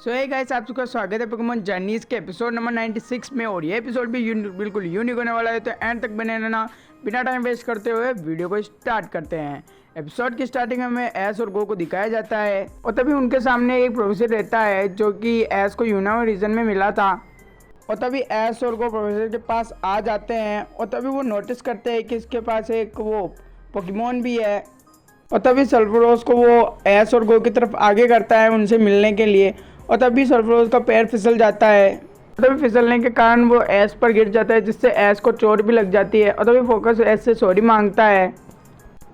सो hey guys, आप सबका स्वागत है पोकेमॉन जर्नीज के एपिसोड नंबर 96 में। और ये एपिसोड भी बिल्कुल यूनिक होने वाला है, तो एंड तक बने रहना। बिना टाइम वेस्ट करते हुए वीडियो को स्टार्ट करते हैं। एपिसोड की स्टार्टिंग में हमें एस और गो को दिखाया जाता है और तभी उनके सामने एक प्रोफेसर रहता है जो कि एस को यूनावा रीजन में मिला था। और तभी एस और गो प्रोफेसर के पास आ जाते हैं और तभी वो नोटिस करते हैं कि इसके पास एक वो पोकेमॉन भी है। और तभी सल्फरोस को वो एस और गो की तरफ आगे करता है उनसे मिलने के लिए। और तभी सल्फरोस का पैर फिसल जाता है। और तभी फिसलने के कारण वो एस पर गिर जाता है, जिससे एस को चोट भी लग जाती है। और तभी फोकस एस से सॉरी मांगता है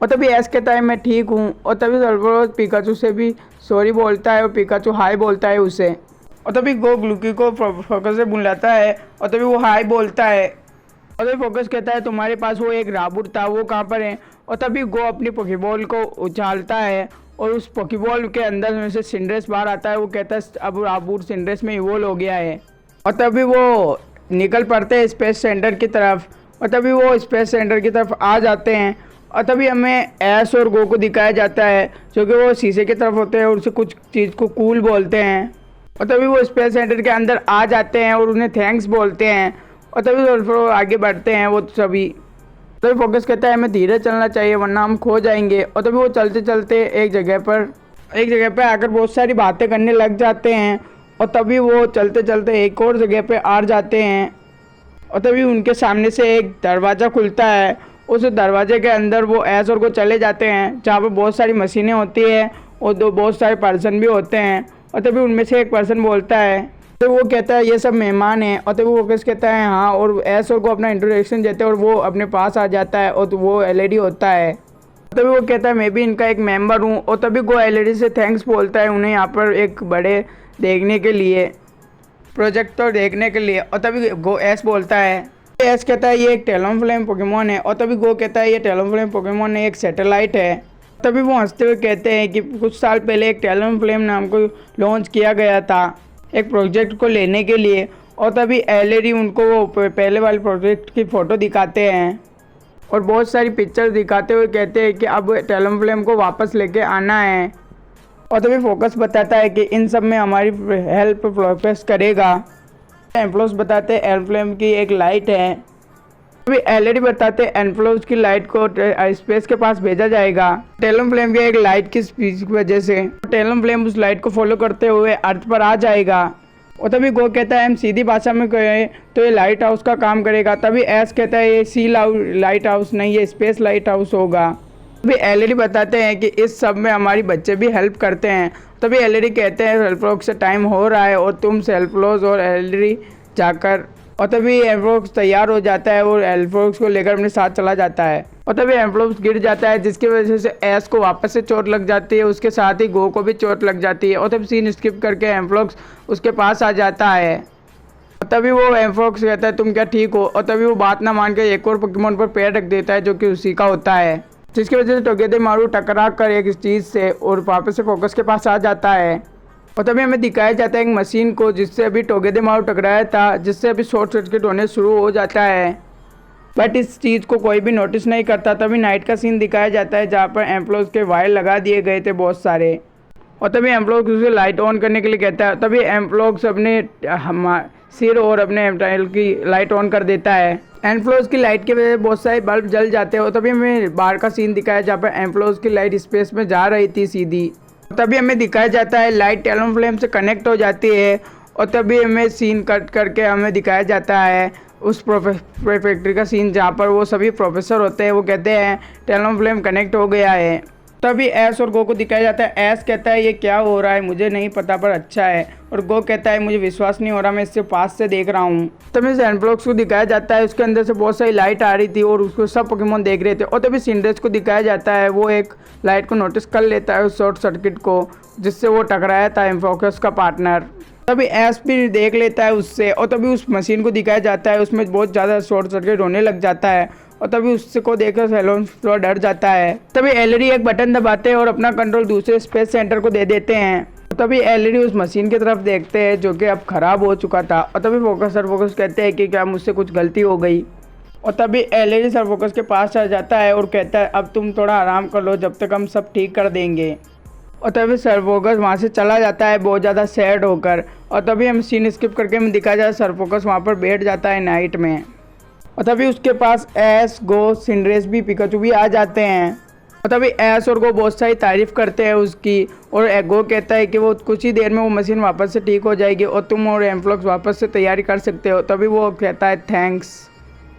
और तभी एस कहता है मैं ठीक हूँ। और तभी सल्फरोस पिकाचू से भी सॉरी बोलता है और पिकाचू हाय बोलता है उसे। और तभी गो ग्लूकी को फोकस से बुलाता है और तभी वो हाय बोलता है। और तभी फोकस कहता है तुम्हारे पास वो एक राबुर था, वो कहाँ पर है। और तभी गो अपनी पोकेबॉल को उछालता है और उस पोकेबॉल के अंदर में से सिंड्रेस बाहर आता है। वो कहता है अब राबुर सिंड्रेस में इवोल्व हो गया है। और तभी वो निकल पड़ते हैं स्पेस सेंटर की तरफ। और तभी वो स्पेस सेंटर की तरफ आ जाते हैं और तभी हमें एस और गो को दिखाया जाता है जो कि वो शीशे की तरफ होते हैं और उसे कुछ चीज़ को कूल बोलते हैं। और तभी वो स्पेस सेंटर के अंदर आ जाते हैं और उन्हें थैंक्स बोलते हैं। और तभी वो आगे बढ़ते हैं वो सभी। तभी फोकस कहता है हमें धीरे चलना चाहिए वरना हम खो जाएंगे। और तभी वो चलते चलते एक जगह पर आकर बहुत सारी बातें करने लग जाते हैं। और तभी वो चलते चलते एक और जगह पे आ जाते हैं और तभी उनके सामने से एक दरवाज़ा खुलता है। उस दरवाजे के अंदर वो एस और को चले जाते हैं जहाँ पर बहुत सारी मशीनें होती है और बहुत सारे पर्सन भी होते हैं। और तभी उनमें से एक पर्सन बोलता है, तो वो कहता है ये सब मेहमान हैं। और तभी वो फोकस कहता है हाँ, और एस और को अपना इंट्रोडक्शन देते हैं और वो अपने पास आ जाता है और तो वो एलईडी होता है। तभी वो कहता है मैं भी इनका एक मेंबर हूँ। और तभी वो एलईडी से थैंक्स बोलता है उन्हें यहाँ पर एक बड़े देखने के लिए, प्रोजेक्टर देखने के लिए। और तभी गो एस बोलता है, एस कहता है ये एक टैलनफ्लेम पोकेमॉन है। और तभी गो कहता है ये टैलनफ्लेम पोकेमॉन एक सैटेलाइट है। तभी वो हंसते हुए कहते हैं कि कुछ साल पहले एक टैलनफ्लेम नाम को लॉन्च किया गया था एक प्रोजेक्ट को लेने के लिए। और तभी एलईडी उनको वो पहले वाले प्रोजेक्ट की फ़ोटो दिखाते हैं और बहुत सारी पिक्चर दिखाते हुए कहते हैं कि अब टैलनफ्लेम को वापस लेके आना है। और तभी फोकस बताता है कि इन सब में हमारी हेल्प फोकस करेगा। एम्प्लोस बताते हैं एनफ्लेम की एक लाइट है। अभी एलईडी बताते हैं एनफ्लोस की लाइट को स्पेस के पास भेजा जाएगा टैलनफ्लेम की एक लाइट की स्पीड की वजह से। टैलनफ्लेम उस लाइट को फॉलो करते हुए अर्थ पर आ जाएगा। और तभी गो कहता है हम सीधी भाषा में कहें तो ये लाइट हाउस का काम करेगा। तभी एस कहता है ये सी लाइट हाउस नहीं, ये स्पेस लाइट हाउस होगा। तभी एलईडी बताते हैं कि इस सब में हमारी बच्चे भी हेल्प करते हैं। तभी एलईडी कहते हैं सेल्फलॉक्स से टाइम हो रहा है और तुम सेल्फलॉस और एलईडी जाकर। और तभी एम्फ्लॉक्स तैयार हो जाता है और एम्फ्लॉक्स को लेकर अपने साथ चला जाता है। और तभी एम्फ्लॉक्स गिर जाता है जिसकी वजह से एस को वापस से चोट लग जाती है, उसके साथ ही गो को भी चोट लग जाती है। और तभी सीन स्किप करके एम्फ्लॉक्स उसके पास आ जाता है और तभी वो एम्फ्लॉक्स कहता है तुम क्या ठीक हो। और तभी वो बात ना मान के एक और पोकेमॉन पर पैर रख देता है जो कि उसी का होता है, जिसकी वजह से टोगेदेमारू टकरा कर एक चीज़ से और वापस से फोकस के पास आ जाता है। और तभी हमें दिखाया जाता है एक मशीन को जिससे अभी टोगेदेमारू टकराया था, जिससे अभी शॉर्ट सर्किट होने शुरू हो जाता है। बट इस चीज़ को कोई भी नोटिस नहीं करता। तभी नाइट का सीन दिखाया जाता है जहाँ पर एम्प्लॉयज़ के वायर लगा दिए गए थे बहुत सारे। और तभी एम्प्लॉयज़ उसे लाइट ऑन करने के लिए कहता है। तभी एम्प्लॉयज़ अपने सिर और अपने एम्प्टाइल की लाइट ऑन कर देता है। एम्प्लॉयज़ की लाइट की वजह से बहुत सारे बल्ब जल जाते हैं। और तभी हमें बाहर का सीन दिखाया जहाँ पर एम्प्लॉयज़ की लाइट स्पेस में जा रही थी सीधी। तभी हमें दिखाया जाता है लाइट टैलनफ्लेम से कनेक्ट हो जाती है। और तभी हमें सीन कट करके हमें दिखाया जाता है उस फैक्ट्री का सीन जहाँ पर वो सभी प्रोफेसर होते हैं। वो कहते हैं टैलनफ्लेम कनेक्ट हो गया है। तभी एस और गो को दिखाया जाता है। एस कहता है ये क्या हो रहा है मुझे नहीं पता पर अच्छा है। और गो कहता है मुझे विश्वास नहीं हो रहा, मैं इससे पास से देख रहा हूँ। तभी सैंडब्लॉक्स को दिखाया जाता है, उसके अंदर से बहुत सारी लाइट आ रही थी और उसको सब पोकेमॉन देख रहे थे। और तभी सिंड्रेस को दिखाया जाता है, वो एक लाइट को नोटिस कर लेता है उस शॉर्ट सर्किट को जिससे वो टकराया था एम्फोकस का पार्टनर। तभी एस भी देख लेता है उससे। और तभी उस मशीन को दिखाया जाता है, उसमें बहुत ज़्यादा शॉर्ट सर्किट होने लग जाता है। और तभी उससे को देखकर सेलोन डर जाता है। तभी एलईडी एक बटन दबाते हैं और अपना कंट्रोल दूसरे स्पेस सेंटर को दे देते हैं। तभी एलईडी उस मशीन की तरफ देखते हैं जो कि अब ख़राब हो चुका था। और तभी फोकस कहते हैं कि क्या मुझसे कुछ गलती हो गई। और तभी एलईडी सर फोकस के पास आ जाता है और कहता है अब तुम थोड़ा आराम कर लो, जब तक हम सब ठीक कर देंगे। और तभी सरफोकस वहाँ से चला जाता है बहुत ज़्यादा सैड होकर। और तभी हम सीन स्किप करके हमें दिखाया जाए सरफोकस वहाँ पर बैठ जाता है नाइट में। और तभी उसके पास ऐश, गो, सिंड्रेस भी, पिकाचू भी आ जाते हैं। और तभी ऐश और गो बहुत सारी तारीफ़ करते हैं उसकी। और गो कहता है कि वो कुछ ही देर में वो मशीन वापस से ठीक हो जाएगी और तुम और एम्फ्लॉक्स वापस से तैयारी कर सकते हो। तभी वो कहता है थैंक्स।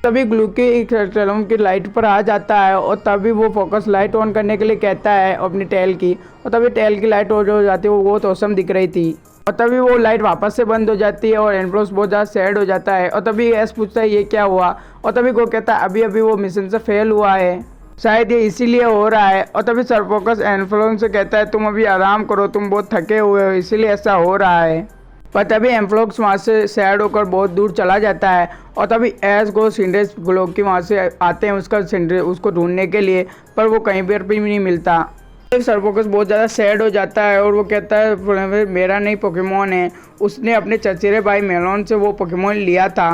तभी ग्लूकी टेलोम की लाइट पर आ जाता है और तभी वो फोकस लाइट ऑन करने के लिए कहता है अपनी टेल की। और तभी टेल की लाइट ऑन हो जाती है, वो बहुत औसम दिख रही थी। और तभी वो लाइट वापस से बंद हो जाती है और एम्फ्लॉक्स बहुत ज़्यादा सैड हो जाता है। और तभी ऐश पूछता है ये क्या हुआ। और तभी गो कहता है अभी अभी वो मिशन से फेल हुआ है, शायद ये इसीलिए हो रहा है। और तभी सरफोकस एम्फ्लॉक्स से कहता है तुम अभी आराम करो, तुम बहुत थके हुए हो, इसीलिए ऐसा हो रहा है। पर तभी एम्फ्लॉक्स वहाँ से सैड होकर बहुत दूर चला जाता है। और तभी ऐश, गो, सिंड्रेस, ग्लोकी वहाँ से आते हैं उसको ढूंढने के लिए, पर वो कहीं पर भी नहीं मिलता। सरफोकस बहुत ज़्यादा सैड हो जाता है और वो कहता है मेरा नहीं पोकेमोन है, उसने अपने चचेरे भाई मेलोन से वो पोकेमोन लिया था।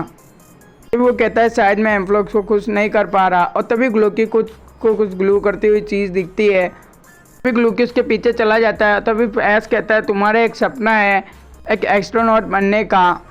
तभी वो कहता है शायद मैं एम्फ्लॉक्स को कुछ नहीं कर पा रहा। और तभी ग्लोकी कुछ ग्लू करती हुई चीज़ दिखती है। तभी ग्लूकी उसके पीछे चला जाता है। तभी ऐश कहता है तुम्हारा एक सपना है एक एस्ट्रोनॉट बनने का।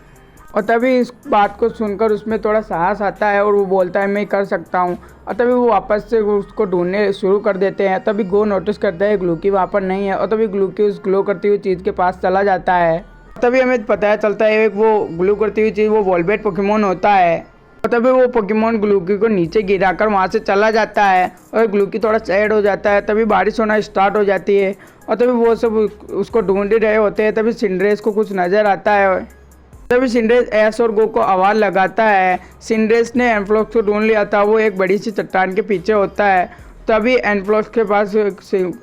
और तभी इस बात को सुनकर उसमें थोड़ा साहस आता है और वो बोलता है मैं कर सकता हूँ। और तभी वो वापस से उसको ढूंढने शुरू कर देते हैं। तभी गो नोटिस करता है ग्लूकी वहाँ पर नहीं है। और तभी ग्लूकी उस ग्लो करती हुई चीज़ के पास चला जाता है। तभी हमें पता चलता है वो ग्लू करती हुई चीज़ वो वॉलबेट पोकेमोन होता है। और तभी वो पोकेमोन ग्लूकी को नीचे गिराकर वहाँ से चला जाता है और ग्लूकी थोड़ा सैड हो जाता है। तभी बारिश होना स्टार्ट हो जाती है और तभी वो सब उसको ढूंढ ही रहे होते हैं। तभी सिंड्रेस को कुछ नज़र आता है। तभी सिंड्रेस ऐश और गो को आवाज़ लगाता है। सिंड्रेस ने एम्फ्लॉक्स को ढूंढ लिया था, वो एक बड़ी सी चट्टान के पीछे होता है। तभी एम्फ्लॉक्स के पास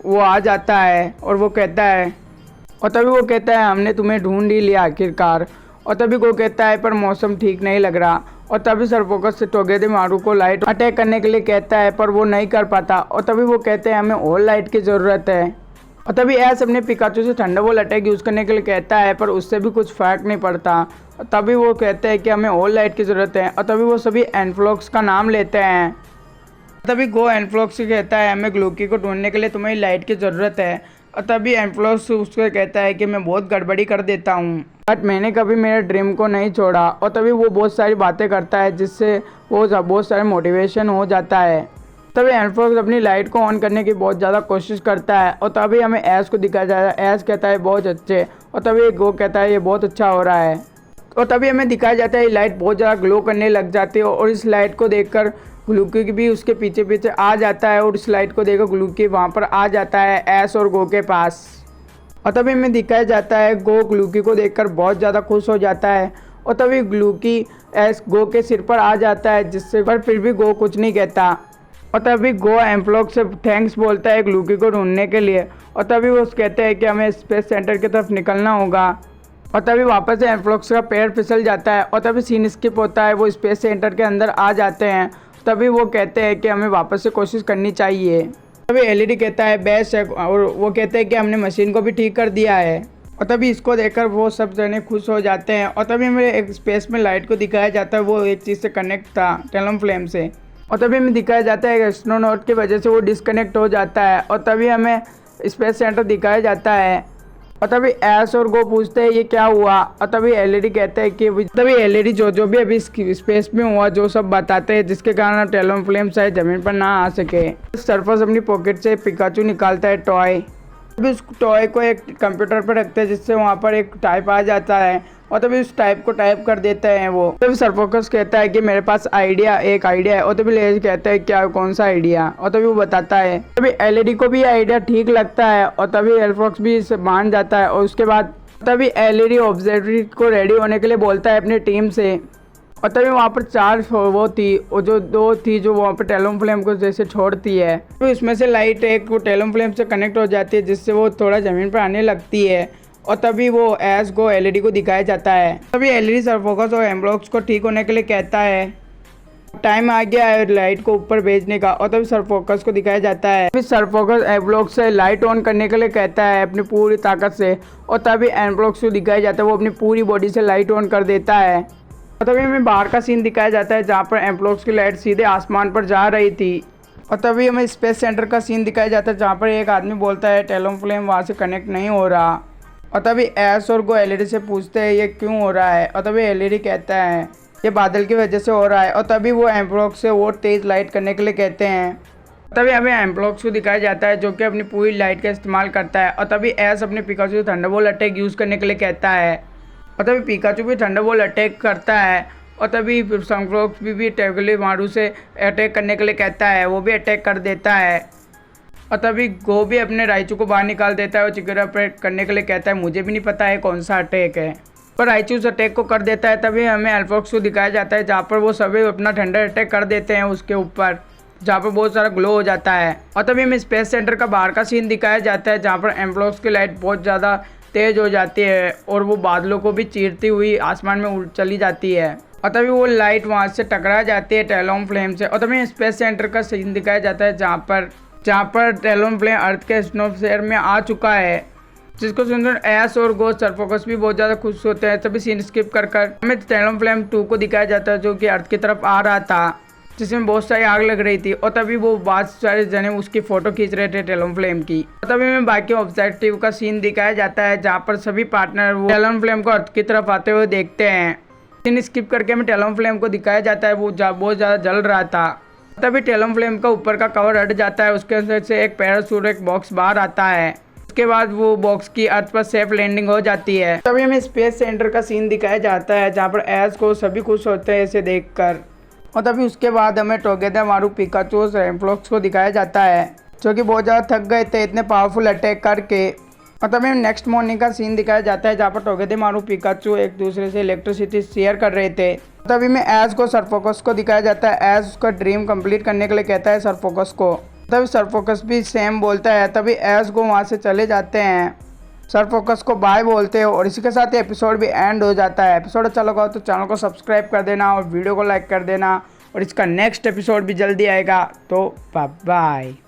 वो आ जाता है और वो कहता है हमने तुम्हें ढूंढ ही लिया आखिरकार। और तभी गो कहता है पर मौसम ठीक नहीं लग रहा। और तभी सरफोकस से टोगेदेमारू को लाइट अटैक करने के लिए कहता है पर वो नहीं कर पाता। और तभी वो कहते हैं हमें और लाइट की ज़रूरत है। और तभी ऐश अपने पिकाचू से थंडरबोल्ट अटैक यूज़ करने के लिए कहता है पर उससे भी कुछ फ़र्क नहीं पड़ता। और तभी वो कहते हैं कि हमें और लाइट की ज़रूरत है। और तभी वो सभी एम्फ्लॉक्स का नाम लेते हैं। तभी गो एम्फ्लॉक्स से कहता है हमें ग्लूकी को ढूंढने के लिए तुम्हें लाइट की ज़रूरत है। और तभी एम्फ्लॉक्स उसको कहता है कि मैं बहुत गड़बड़ी कर देता हूँ बट मैंने कभी मेरे ड्रीम को नहीं छोड़ा। और तभी वो बहुत सारी बातें करता है जिससे वो बहुत सारे मोटिवेशन हो जाता है। तभी एम्फ्लॉक्स अपनी लाइट को ऑन करने की बहुत ज़्यादा कोशिश करता है। और तभी हमें ऐश को दिखाया जाता है। ऐश कहता है बहुत अच्छे। और तभी गो कहता है ये बहुत अच्छा हो रहा है। और तभी हमें दिखाया जाता है लाइट बहुत ज़्यादा ग्लो करने लग जाती है और इस लाइट को देखकर ग्लूकी भी उसके पीछे पीछे आ जाता है। और इस लाइट को देखकर ग्लूकी वहाँ पर आ जाता है ऐश और गो के पास। और तभी हमें दिखाया जाता है गो ग्लूकी को देखकर बहुत ज़्यादा खुश हो जाता है। और तभी ग्लूकी ऐश गो के सिर पर आ जाता है जिससे पर फिर भी गो कुछ नहीं कहता। और तभी गो एम्फ्लॉक्स से थैंक्स बोलता है ग्लूकी को ढूंढने के लिए। और तभी वो कहते हैं कि हमें स्पेस सेंटर की तरफ निकलना होगा। और तभी वापस से एम्फ्लॉक्स का पैर फिसल जाता है और तभी सीन स्किप होता है, वो स्पेस सेंटर के अंदर आ जाते हैं। तभी वो कहते हैं कि हमें वापस से कोशिश करनी चाहिए। तभी एलईडी कहता है बेस्ट है और वो कहते हैं कि हमने मशीन को भी ठीक कर दिया है। और तभी इसको देखकर वो सब जने खुश हो जाते हैं। और तभी हमें एक स्पेस में लाइट को दिखाया जाता है, वो एक चीज़ से कनेक्ट था टेलोमफ्लेम से। और तभी हमें दिखाया जाता है एस्ट्रोनॉट की वजह से वो डिस्कनेक्ट हो जाता है। और तभी हमें स्पेस सेंटर दिखाया जाता है। और तभी ऐश और गो पूछते हैं ये क्या हुआ। और तभी एलईडी कहते हैं कि तभी एलईडी जो भी अभी स्पेस में हुआ जो सब बताते हैं जिसके कारण टेलोमफ्लेम शायद ज़मीन पर ना आ सके। सरफेस अपनी पॉकेट से पिकाचू निकालता है टॉय। तभी उस टॉय को एक कंप्यूटर पर रखते हैं जिससे वहाँ पर एक टाइप आ जाता है और तभी उस टाइप को टाइप कर देते हैं वो। तभी सरफोकस कहता है कि मेरे पास एक आइडिया है। और तभी लेज कहता है क्या कौन सा आइडिया। और तभी वो बताता है। तभी एलईडी को भी आइडिया ठीक लगता है और तभी एल्फ्रॉक्स भी इसे मान जाता है। और उसके बाद तभी एलईडी ऑब्जर्वेटरी को रेडी होने के लिए बोलता है अपनी टीम से। और तभी वहाँ पर 4 वो थी और जो 2 थी जो वहाँ पर टेलोमफ्लेम को जैसे छोड़ती है। तो इसमें से लाइट एक वो टेलोमफ्लेम से कनेक्ट हो जाती है जिससे वो थोड़ा ज़मीन पर आने लगती है। और तभी वो ऐश को एलईडी को दिखाया जाता है। तभी एलईडी सरफोकस और एम्ब्लॉक्स को ठीक होने के लिए कहता है टाइम आ गया है लाइट को ऊपर भेजने का। और तभी सरफोकस को दिखाया जाता है। तभी सरफोकस एम्ब्लॉक्स से लाइट ऑन करने के लिए कहता है अपनी पूरी ताकत से। और तभी एम्ब्लॉक्स को दिखाया जाता है वो अपनी पूरी बॉडी से लाइट ऑन कर देता है। और तभी हमें बाहर का सीन दिखाया जाता है जहाँ पर एम्ब्लॉक्स की लाइट सीधे आसमान पर जा रही थी। और तभी हमें स्पेस सेंटर का सीन दिखाया जाता है जहाँ पर एक आदमी बोलता है टेलोफ्लेम वहाँ से कनेक्ट नहीं हो रहा। और तभी एस और गो एलईडी से पूछते हैं ये क्यों हो रहा है, और तभी एलईडी कहता है ये बादल की वजह से हो रहा है। और तभी वो एम्प्लॉक्स से और तेज़ लाइट करने के लिए कहते हैं। तभी हमें एम्प्लॉक्स को दिखाया जाता है जो कि अपनी पूरी लाइट का इस्तेमाल करता है। और तभी एस अपने पिकाचू से थंडरबोल्ट अटैक यूज़ करने के लिए कहता है। और तभी पिकाचू भी थंडरबोल्ट अटैक करता है। और तभी सनफ्लॉक्स भी टेगली मारू से अटैक करने के लिए कहता है, वो भी अटैक कर देता है। और तभी गो भी अपने राइचू को बाहर निकाल देता है और चिगुरा अटैक करने के लिए कहता है मुझे भी नहीं पता है कौन सा अटैक है, पर राइचू उस अटैक को कर देता है। तभी हमें एल्फॉक्स को दिखाया जाता है जहाँ पर वो सभी अपना थंडर अटैक कर देते हैं उसके ऊपर, जहाँ पर बहुत सारा ग्लो हो जाता है। और तभी हमें स्पेस सेंटर का बाहर का सीन दिखाया जाता है जहाँ पर एम्प्लॉक्स की लाइट बहुत ज़्यादा तेज़ हो जाती है और वो बादलों को भी चीरती हुई आसमान में चली जाती है। और तभी वो लाइट वहाँ से टकरा जाती है टेलोफ्लेम से। और तभी स्पेस सेंटर का सीन दिखाया जाता है जहाँ पर टेलोफ्लेम अर्थ के एटमॉस्फेयर में आ चुका है, जिसको सुनकर एस और गो सरफोकस भी बहुत ज़्यादा खुश होते हैं। तभी सीन स्किप कर हमें टेलोफ्लेम 2 को दिखाया जाता है जो कि अर्थ की तरफ आ रहा था, जिसमें बहुत सारी आग लग रही थी। और तभी वो बहुत सारे जने उसकी फ़ोटो खींच रहे थे टेलोफ्लेम की। और तभी हमें बाकी ऑब्जेक्टिव का सीन दिखाया जाता है जहाँ पर सभी पार्टनर वो टेलोफ्लेम को अर्थ की तरफ आते हुए देखते हैं। सीन स्किप करके हमें टेलोफ्लेम को दिखाया जाता है वो बहुत ज़्यादा जल रहा था। तभी टेलोफ्लेम का ऊपर का कवर हट जाता है, उसके अंदर से एक पैराशूट एक बॉक्स बाहर आता है। उसके बाद वो बॉक्स की अर्थ पर सेफ लैंडिंग हो जाती है। तभी हमें स्पेस सेंटर का सीन दिखाया जाता है जहाँ पर एस को सभी खुश होते हैं इसे देखकर। और तभी उसके बाद हमें टोगेदर मारू पिकाचू और एम्प्लॉक्स को दिखाया जाता है जो कि बहुत ज़्यादा थक गए थे इतने पावरफुल अटैक करके। और तभी नेक्स्ट मॉर्निंग का सीन दिखाया जाता है जहाँ पर टोगेदर मारू पिकाचू एक दूसरे से इलेक्ट्रिसिटी शेयर कर रहे थे। तभी में एस को सरफोकस को दिखाया जाता है, एस उसका ड्रीम कंप्लीट करने के लिए कहता है सरफोकस को। तभी सरफोकस भी सेम बोलता है। तभी एस को वहाँ से चले जाते हैं, सरफोकस को बाय बोलते हैं और इसी के साथ एपिसोड भी एंड हो जाता है। एपिसोड अच्छा लगा तो चैनल को सब्सक्राइब कर देना और वीडियो को लाइक कर देना और इसका नेक्स्ट एपिसोड भी जल्दी आएगा। तो बाय बाय।